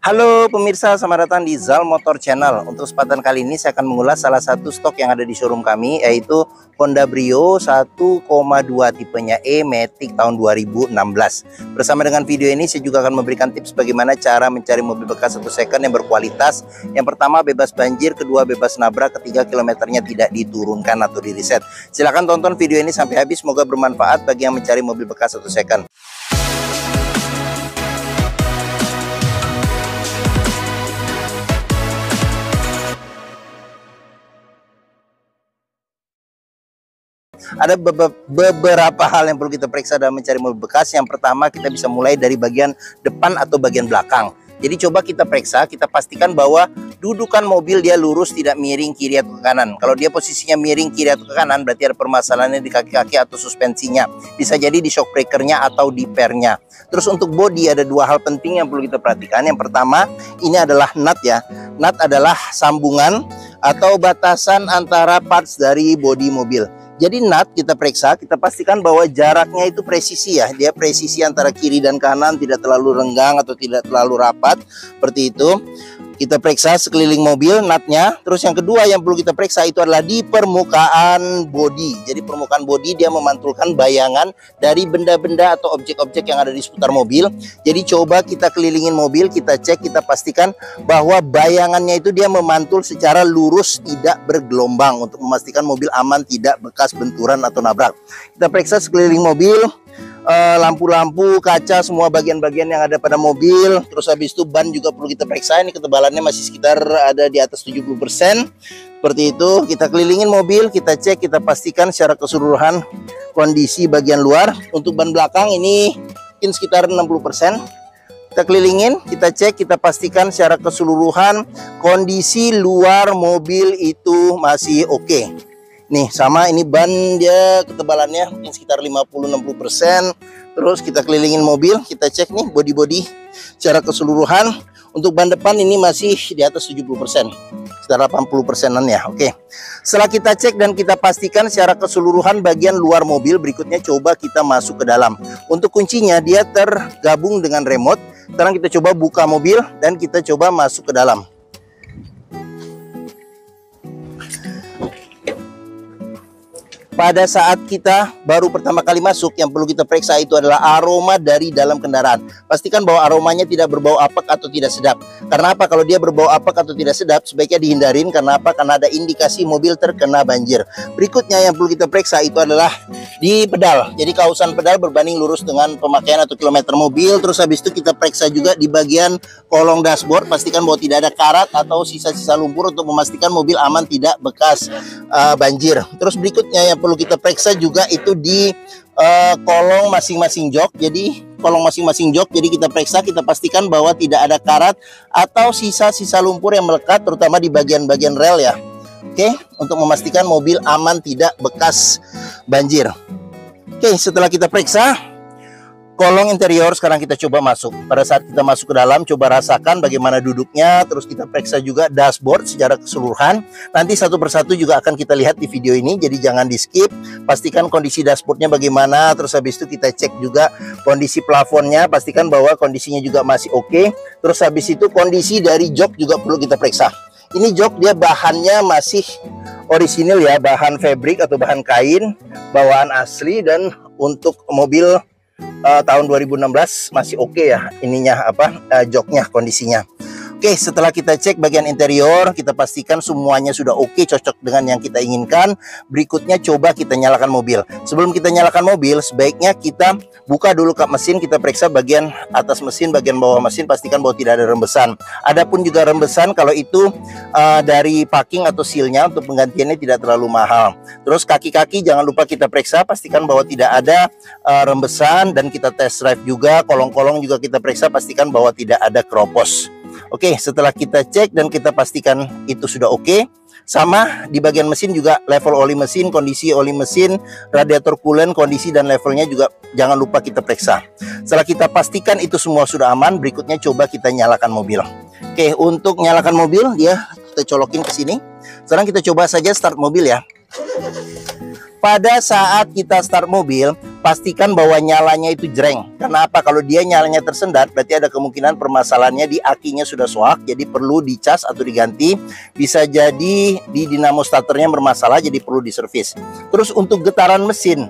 Halo pemirsa, selamat datang di Zal Motor Channel. Untuk kesempatan kali ini saya akan mengulas salah satu stok yang ada di showroom kami, yaitu Honda Brio 1,2 tipenya E Matic tahun 2016. Bersama dengan video ini saya juga akan memberikan tips bagaimana cara mencari mobil bekas atau second yang berkualitas. Yang pertama bebas banjir, kedua bebas nabrak, ketiga kilometernya tidak diturunkan atau di reset. Silahkan tonton video ini sampai habis, semoga bermanfaat bagi yang mencari mobil bekas atau second. Ada beberapa hal yang perlu kita periksa dalam mencari mobil bekas. Yang pertama, kita bisa mulai dari bagian depan atau bagian belakang. Jadi coba kita periksa, kita pastikan bahwa dudukan mobil dia lurus, tidak miring kiri atau ke kanan. Kalau dia posisinya miring kiri atau ke kanan, berarti ada permasalahannya di kaki-kaki atau suspensinya. Bisa jadi di shock breakernya atau di pernya. Terus untuk bodi ada dua hal penting yang perlu kita perhatikan. Yang pertama, ini adalah nut ya. Nut adalah sambungan atau batasan antara parts dari bodi mobil. Jadi nut kita periksa, kita pastikan bahwa jaraknya itu presisi ya. Dia presisi antara kiri dan kanan, tidak terlalu renggang atau tidak terlalu rapat. Seperti itu. Kita periksa sekeliling mobil nutnya. Terus yang kedua yang perlu kita periksa itu adalah di permukaan bodi. Jadi permukaan bodi dia memantulkan bayangan dari benda-benda atau objek-objek yang ada di seputar mobil. Jadi coba kita kelilingin mobil, kita cek, kita pastikan bahwa bayangannya itu dia memantul secara lurus, tidak bergelombang, untuk memastikan mobil aman, tidak bekas benturan atau nabrak. Kita periksa sekeliling mobil. Lampu-lampu, kaca, semua bagian-bagian yang ada pada mobil. Terus habis itu ban juga perlu kita periksa. Ini ketebalannya masih sekitar ada di atas 70%. Seperti itu. Kita kelilingin mobil, kita cek, kita pastikan secara keseluruhan kondisi bagian luar. Untuk ban belakang ini mungkin sekitar 60%. Kita kelilingin, kita cek, kita pastikan secara keseluruhan kondisi luar mobil itu masih oke. Nih sama, ini ban dia ketebalannya mungkin sekitar 50-60%. Terus kita kelilingin mobil, kita cek nih bodi-bodi secara keseluruhan. Untuk ban depan ini masih di atas 70%, sekitar 80%-an ya. Oke. Setelah kita cek dan kita pastikan secara keseluruhan bagian luar mobil, berikutnya coba kita masuk ke dalam. Untuk kuncinya dia tergabung dengan remote. Sekarang kita coba buka mobil dan kita coba masuk ke dalam. Pada saat kita baru pertama kali masuk, yang perlu kita periksa itu adalah aroma dari dalam kendaraan. Pastikan bahwa aromanya tidak berbau apek atau tidak sedap. Karena apa? Kalau dia berbau apek atau tidak sedap, sebaiknya dihindarin. Karena apa? Karena ada indikasi mobil terkena banjir. Berikutnya yang perlu kita periksa itu adalah di pedal. Jadi kausan pedal berbanding lurus dengan pemakaian atau kilometer mobil. Terus habis itu kita periksa juga di bagian kolong dashboard. Pastikan bahwa tidak ada karat atau sisa-sisa lumpur untuk memastikan mobil aman, tidak bekas banjir. Terus berikutnya yang perlu kita periksa juga itu di kolong masing-masing jok. Jadi kolong masing-masing jok, jadi kita periksa, kita pastikan bahwa tidak ada karat atau sisa-sisa lumpur yang melekat, terutama di bagian-bagian rel ya. Oke, untuk memastikan mobil aman, tidak bekas banjir. Oke, setelah kita periksa kolong interior, sekarang kita coba masuk. Pada saat kita masuk ke dalam, coba rasakan bagaimana duduknya. Terus kita periksa juga dashboard secara keseluruhan. Nanti satu persatu juga akan kita lihat di video ini, jadi jangan di skip. Pastikan kondisi dashboardnya bagaimana. Terus habis itu kita cek juga kondisi plafonnya, pastikan bahwa kondisinya juga masih oke. Terus habis itu kondisi dari jok juga perlu kita periksa. Ini jok dia bahannya masih orisinil ya, bahan fabric atau bahan kain, bawaan asli. Dan untuk mobil tahun 2016 masih oke ya ininya joknya, kondisinya. Oke, setelah kita cek bagian interior, kita pastikan semuanya sudah oke, cocok dengan yang kita inginkan. Berikutnya coba kita nyalakan mobil. Sebelum kita nyalakan mobil, sebaiknya kita buka dulu kap mesin, kita periksa bagian atas mesin, bagian bawah mesin, pastikan bahwa tidak ada rembesan. Adapun juga rembesan, kalau itu dari packing atau sealnya, untuk penggantiannya tidak terlalu mahal. Terus kaki-kaki jangan lupa kita periksa, pastikan bahwa tidak ada rembesan, dan kita test drive juga. Kolong-kolong juga kita periksa, pastikan bahwa tidak ada keropos. Oke, setelah kita cek dan kita pastikan itu sudah oke. Sama di bagian mesin juga, level oli mesin, kondisi oli mesin, radiator coolant, kondisi dan levelnya juga jangan lupa kita periksa. Setelah kita pastikan itu semua sudah aman, berikutnya coba kita nyalakan mobil. Oke, untuk nyalakan mobil dia kita colokin ke sini. Sekarang kita coba saja start mobil ya. Pada saat kita start mobil, pastikan bahwa nyalanya itu jreng. Karena apa? Kalau dia nyalanya tersendat, berarti ada kemungkinan permasalahannya di akinya sudah soak, jadi perlu dicas atau diganti. Bisa jadi di dinamo starternya bermasalah, jadi perlu diservis. Terus untuk getaran mesin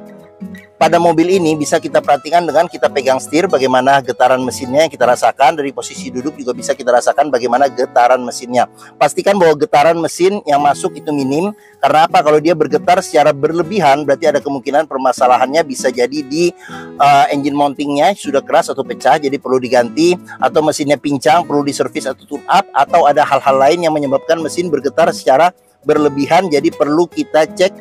pada mobil ini bisa kita perhatikan dengan kita pegang setir, bagaimana getaran mesinnya yang kita rasakan. Dari posisi duduk juga bisa kita rasakan bagaimana getaran mesinnya. Pastikan bahwa getaran mesin yang masuk itu minim. Karena apa? Kalau dia bergetar secara berlebihan, berarti ada kemungkinan permasalahannya bisa jadi di engine mountingnya sudah keras atau pecah, jadi perlu diganti. Atau mesinnya pincang, perlu diservis atau tune up. Atau ada hal-hal lain yang menyebabkan mesin bergetar secara berlebihan, jadi perlu kita cek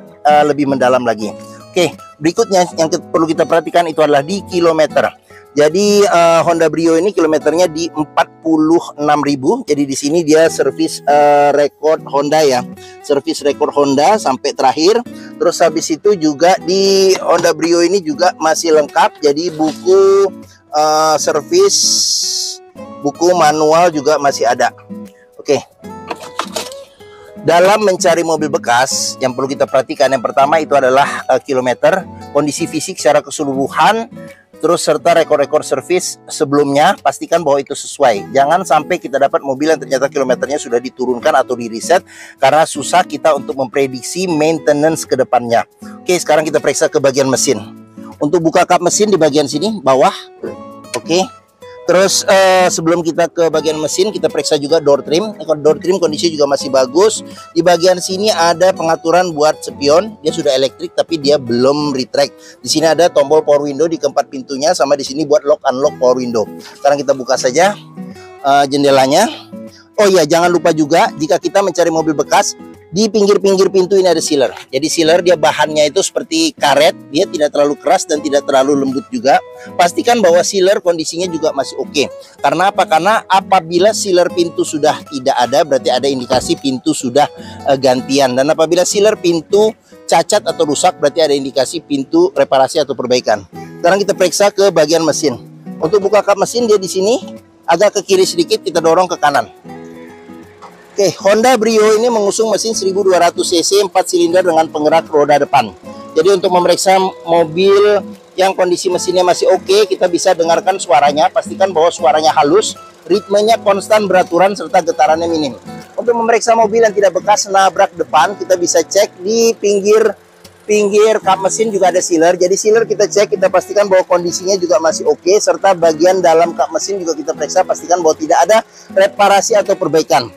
lebih mendalam lagi. Oke, berikutnya yang perlu kita perhatikan itu adalah di kilometer. Jadi Honda Brio ini kilometernya di 46.000. Jadi di sini dia servis record Honda ya. Servis record Honda sampai terakhir. Terus habis itu juga di Honda Brio ini juga masih lengkap. Jadi buku servis, buku manual juga masih ada. Oke. Dalam mencari mobil bekas, yang perlu kita perhatikan yang pertama itu adalah kilometer, kondisi fisik secara keseluruhan, terus serta rekor-rekor servis sebelumnya. Pastikan bahwa itu sesuai. Jangan sampai kita dapat mobil yang ternyata kilometernya sudah diturunkan atau di reset, karena susah kita untuk memprediksi maintenance ke depannya. Oke, sekarang kita periksa ke bagian mesin. Untuk buka kap mesin di bagian sini bawah. Oke. Terus sebelum kita ke bagian mesin, kita periksa juga door trim. Door trim kondisi juga masih bagus. Di bagian sini ada pengaturan buat spion. Dia sudah elektrik tapi dia belum retract. Di sini ada tombol power window di keempat pintunya, sama di sini buat lock unlock power window. Sekarang kita buka saja jendelanya. Oh iya, jangan lupa juga jika kita mencari mobil bekas, di pinggir-pinggir pintu ini ada sealer. Jadi sealer dia bahannya itu seperti karet, dia tidak terlalu keras dan tidak terlalu lembut juga. Pastikan bahwa sealer kondisinya juga masih oke. Karena apa? Karena apabila sealer pintu sudah tidak ada, berarti ada indikasi pintu sudah gantian. Dan apabila sealer pintu cacat atau rusak, berarti ada indikasi pintu reparasi atau perbaikan. Sekarang kita periksa ke bagian mesin. Untuk buka kap mesin dia di sini agak ke kiri sedikit, kita dorong ke kanan. Oke, Honda Brio ini mengusung mesin 1200 cc 4 silinder dengan penggerak roda depan. Jadi untuk memeriksa mobil yang kondisi mesinnya masih oke, kita bisa dengarkan suaranya. Pastikan bahwa suaranya halus, ritmenya konstan beraturan, serta getarannya minim. Untuk memeriksa mobil yang tidak bekas nabrak depan, kita bisa cek di pinggir kap mesin juga ada sealer. Jadi sealer kita cek, kita pastikan bahwa kondisinya juga masih oke, serta bagian dalam kap mesin juga kita periksa, pastikan bahwa tidak ada reparasi atau perbaikan.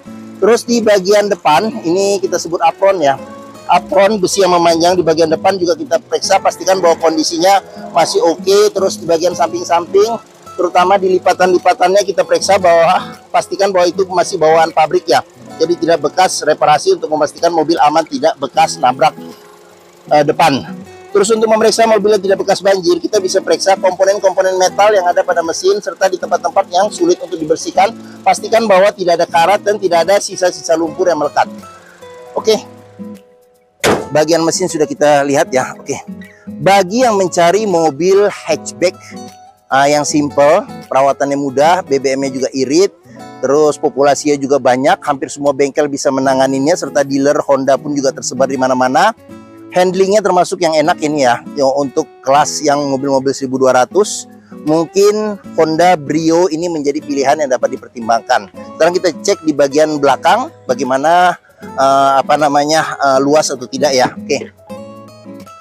Terus di bagian depan, ini kita sebut apron ya. Apron besi yang memanjang di bagian depan juga kita periksa, pastikan bahwa kondisinya masih oke. Terus di bagian samping-samping, terutama di lipatan-lipatannya kita periksa bahwa pastikan bahwa itu masih bawaan pabrik ya. Jadi tidak bekas reparasi, untuk memastikan mobil aman tidak bekas nabrak depan. Terus untuk memeriksa mobil yang tidak bekas banjir, kita bisa periksa komponen-komponen metal yang ada pada mesin, serta di tempat-tempat yang sulit untuk dibersihkan. Pastikan bahwa tidak ada karat dan tidak ada sisa-sisa lumpur yang melekat. Oke, bagian mesin sudah kita lihat ya. Oke, bagi yang mencari mobil hatchback yang simple, perawatannya mudah, BBM-nya juga irit, terus populasinya juga banyak, hampir semua bengkel bisa menanganinya, serta dealer Honda pun juga tersebar di mana-mana. Handlingnya termasuk yang enak ini ya. Untuk kelas yang mobil-mobil 1200, mungkin Honda Brio ini menjadi pilihan yang dapat dipertimbangkan. Sekarang kita cek di bagian belakang bagaimana luas atau tidak ya. Oke.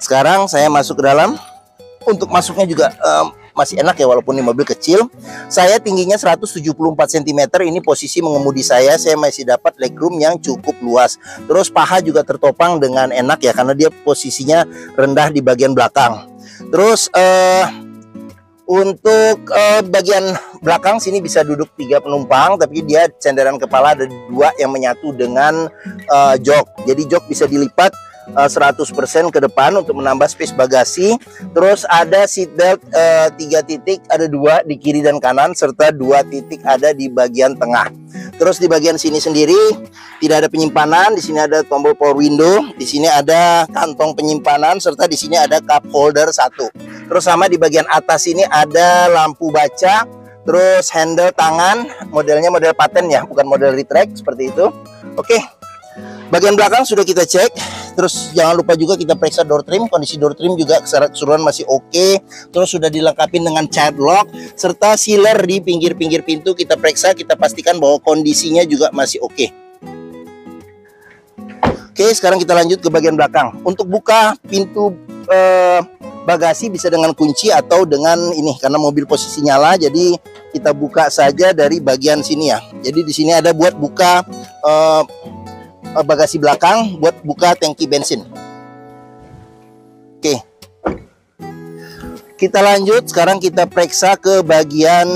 Sekarang saya masuk ke dalam. Untuk masuknya juga masih enak ya, walaupun ini mobil kecil. Saya tingginya 174 cm, ini posisi mengemudi saya masih dapat legroom yang cukup luas. Terus paha juga tertopang dengan enak ya, karena dia posisinya rendah di bagian belakang. Terus untuk bagian belakang sini bisa duduk 3 penumpang, tapi dia cenderan kepala ada 2 yang menyatu dengan jok. Jadi jok bisa dilipat 100% ke depan untuk menambah space bagasi. Terus ada seat belt 3 titik, ada 2 di kiri dan kanan, serta 2 titik ada di bagian tengah. Terus di bagian sini sendiri tidak ada penyimpanan. Di sini ada tombol power window, di sini ada kantong penyimpanan, serta di sini ada cup holder 1. Terus sama di bagian atas ini ada lampu baca. Terus handle tangan, modelnya model paten ya, bukan model retract seperti itu. Oke, bagian belakang sudah kita cek. Terus jangan lupa juga kita periksa door trim. Kondisi door trim juga secara keseluruhan masih oke. Terus sudah dilengkapi dengan child lock serta sealer di pinggir-pinggir pintu kita periksa, kita pastikan bahwa kondisinya juga masih oke. Oke, sekarang kita lanjut ke bagian belakang. Untuk buka pintu bagasi bisa dengan kunci atau dengan ini, karena mobil posisi nyala, jadi kita buka saja dari bagian sini ya. Jadi di sini ada buat buka bagasi belakang, buat buka tangki bensin. Oke, kita lanjut. Sekarang kita periksa ke bagian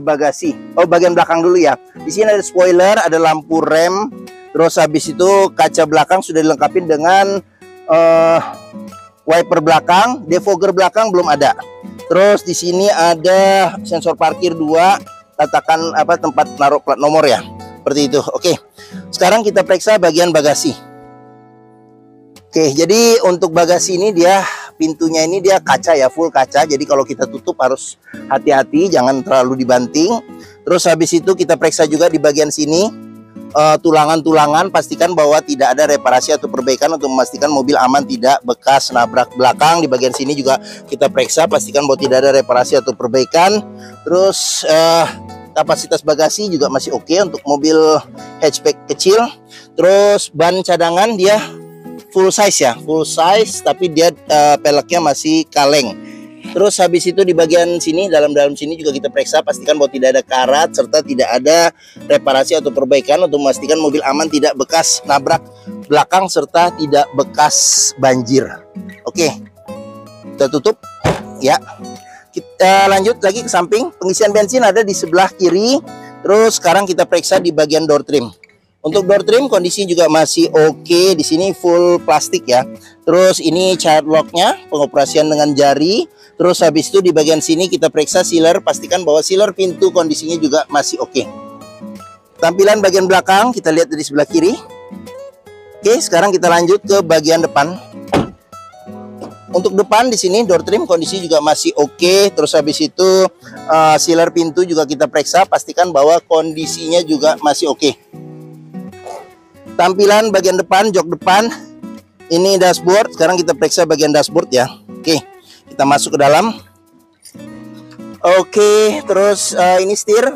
bagasi. Bagian belakang dulu ya. Di sini ada spoiler, ada lampu rem, terus habis itu kaca belakang sudah dilengkapi dengan wiper belakang, defogger belakang belum ada. Terus di sini ada sensor parkir 2, letakkan tempat naruh plat nomor ya. Seperti itu. Oke. Sekarang kita periksa bagian bagasi. Oke, jadi untuk bagasi ini dia pintunya ini dia kaca ya, full kaca. Jadi kalau kita tutup harus hati-hati, jangan terlalu dibanting. Terus habis itu kita periksa juga di bagian sini. Tulangan-tulangan, pastikan bahwa tidak ada reparasi atau perbaikan untuk memastikan mobil aman, tidak bekas nabrak belakang. Di bagian sini juga kita periksa, pastikan bahwa tidak ada reparasi atau perbaikan. Terus kapasitas bagasi juga masih oke untuk mobil hatchback kecil. Terus ban cadangan dia full size ya, full size, tapi dia peleknya masih kaleng. Terus habis itu di bagian sini, dalam sini juga kita periksa, pastikan bahwa tidak ada karat serta tidak ada reparasi atau perbaikan untuk memastikan mobil aman, tidak bekas nabrak belakang serta tidak bekas banjir. Oke, kita tutup ya. Kita lanjut lagi ke samping. Pengisian bensin ada di sebelah kiri. Terus sekarang kita periksa di bagian door trim. Untuk door trim kondisi juga masih oke. Di sini full plastik ya. Terus ini child locknya, pengoperasian dengan jari. Terus habis itu di bagian sini kita periksa sealer, pastikan bahwa sealer pintu kondisinya juga masih oke. Tampilan bagian belakang kita lihat dari sebelah kiri. Oke, sekarang kita lanjut ke bagian depan. Untuk depan di sini door trim kondisi juga masih oke. Terus habis itu sealer pintu juga kita periksa, pastikan bahwa kondisinya juga masih oke. Tampilan bagian depan, jok depan. Ini dashboard. Sekarang kita periksa bagian dashboard ya. Oke, kita masuk ke dalam. Oke, terus ini setir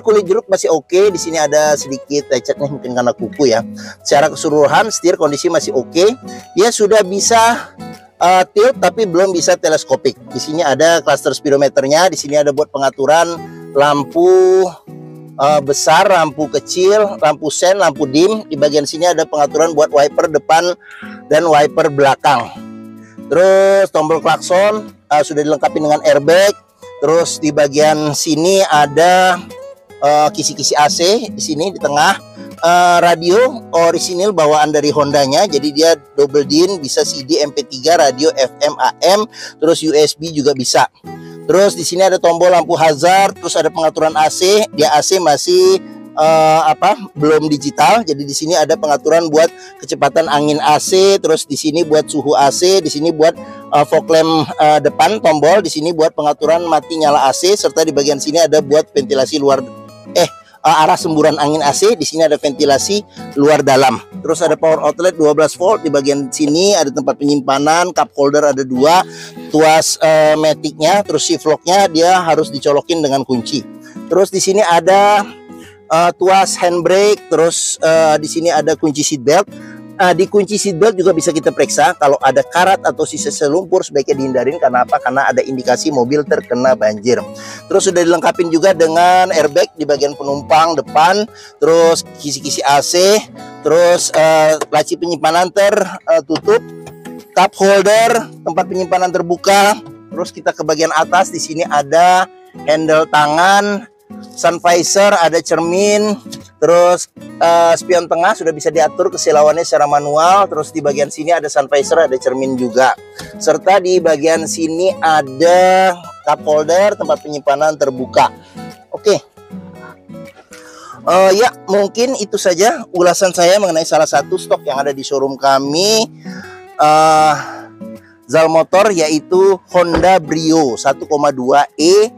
kulit jeruk masih oke. Di sini ada sedikit lecetnya mungkin karena kuku ya. Secara keseluruhan setir kondisi masih oke. Dia sudah bisa tilt tapi belum bisa teleskopik. Di sini ada cluster speedometernya. Di sini ada buat pengaturan lampu besar, lampu kecil, lampu sen, lampu dim. Di bagian sini ada pengaturan buat wiper depan dan wiper belakang. Terus tombol klakson sudah dilengkapi dengan airbag. Terus di bagian sini ada kisi-kisi AC di sini di tengah. Radio orisinil bawaan dari Hondanya, jadi dia double din, bisa CD, MP3, radio FM, AM, terus USB juga bisa. Terus di sini ada tombol lampu hazard, terus ada pengaturan AC. Dia AC masih belum digital, jadi di sini ada pengaturan buat kecepatan angin AC, terus di sini buat suhu AC, di sini buat fog lamp depan tombol, di sini buat pengaturan mati nyala AC, serta di bagian sini ada buat ventilasi luar arah semburan angin AC. Di sini ada ventilasi luar dalam. Terus ada power outlet 12 volt. Di bagian sini ada tempat penyimpanan, cup holder ada 2, tuas maticnya, terus shift locknya dia harus dicolokin dengan kunci. Terus di sini ada tuas handbrake, terus di sini ada kunci seat belt. Di kunci seatbelt juga bisa kita periksa kalau ada karat atau sisa selumpur, sebaiknya dihindarin. Karena apa? Karena ada indikasi mobil terkena banjir. Terus sudah dilengkapi juga dengan airbag di bagian penumpang depan, terus kisi-kisi AC, terus laci penyimpanan tertutup, cup holder, tempat penyimpanan terbuka. Terus kita ke bagian atas, di sini ada handle tangan, sun visor, ada cermin. Terus spion tengah sudah bisa diatur kesilauannya secara manual. Terus di bagian sini ada sun visor, ada cermin juga. Serta di bagian sini ada cup holder, tempat penyimpanan terbuka. Oke. Ya, mungkin itu saja ulasan saya mengenai salah satu stok yang ada di showroom kami. Zal Motor, yaitu Honda Brio 1,2E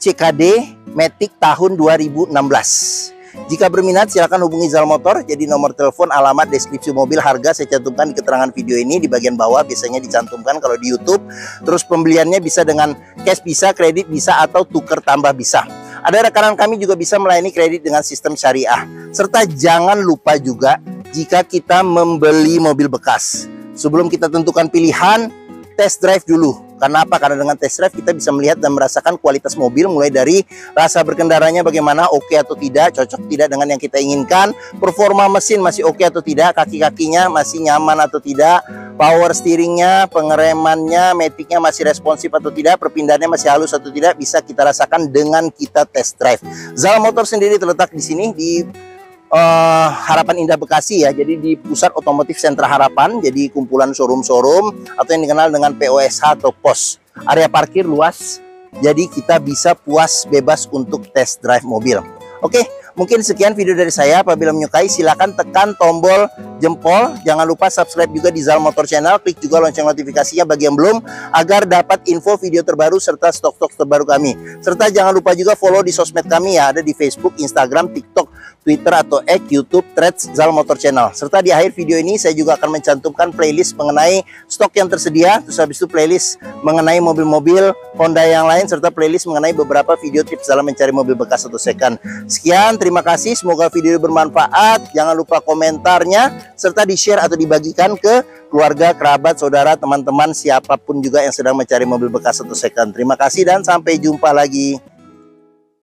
CKD Matic tahun 2016. Jika berminat silakan hubungi Zal Motor. Jadi nomor telepon, alamat, deskripsi mobil, harga saya cantumkan di keterangan video ini di bagian bawah, biasanya dicantumkan kalau di YouTube. Terus pembeliannya bisa dengan cash bisa, kredit bisa, atau tuker tambah bisa. Ada rekanan kami juga bisa melayani kredit dengan sistem syariah. Serta jangan lupa juga jika kita membeli mobil bekas, sebelum kita tentukan pilihan, test drive dulu. Karena apa? Karena dengan test drive kita bisa melihat dan merasakan kualitas mobil, mulai dari rasa berkendaranya bagaimana, oke atau tidak, cocok tidak dengan yang kita inginkan, performa mesin masih oke atau tidak, kaki-kakinya masih nyaman atau tidak, power steeringnya, pengeremannya, maticnya masih responsif atau tidak, perpindahannya masih halus atau tidak, bisa kita rasakan dengan kita test drive. Zal Motor sendiri terletak di sini di Harapan Indah Bekasi ya. Jadi di pusat otomotif sentra Harapan, jadi kumpulan showroom-showroom atau yang dikenal dengan POSH atau pos. Area parkir luas, jadi kita bisa puas bebas untuk test drive mobil. Oke, mungkin sekian video dari saya. Apabila menyukai silakan tekan tombol jempol. Jangan lupa subscribe juga di Zal Motor Channel. Klik juga lonceng notifikasinya bagi yang belum, agar dapat info video terbaru serta stok-stok terbaru kami. Serta jangan lupa juga follow di sosmed kami ya. Ada di Facebook, Instagram, TikTok, Twitter atau X, YouTube, Threads, Zal Motor Channel. Serta di akhir video ini saya juga akan mencantumkan playlist mengenai stok yang tersedia. Terus habis itu playlist mengenai mobil-mobil Honda yang lain, serta playlist mengenai beberapa video tips dalam mencari mobil bekas atau second. Sekian, terima kasih. Semoga video ini bermanfaat. Jangan lupa komentarnya, serta di-share atau dibagikan ke keluarga, kerabat, saudara, teman-teman, siapapun juga yang sedang mencari mobil bekas atau second. Terima kasih dan sampai jumpa lagi.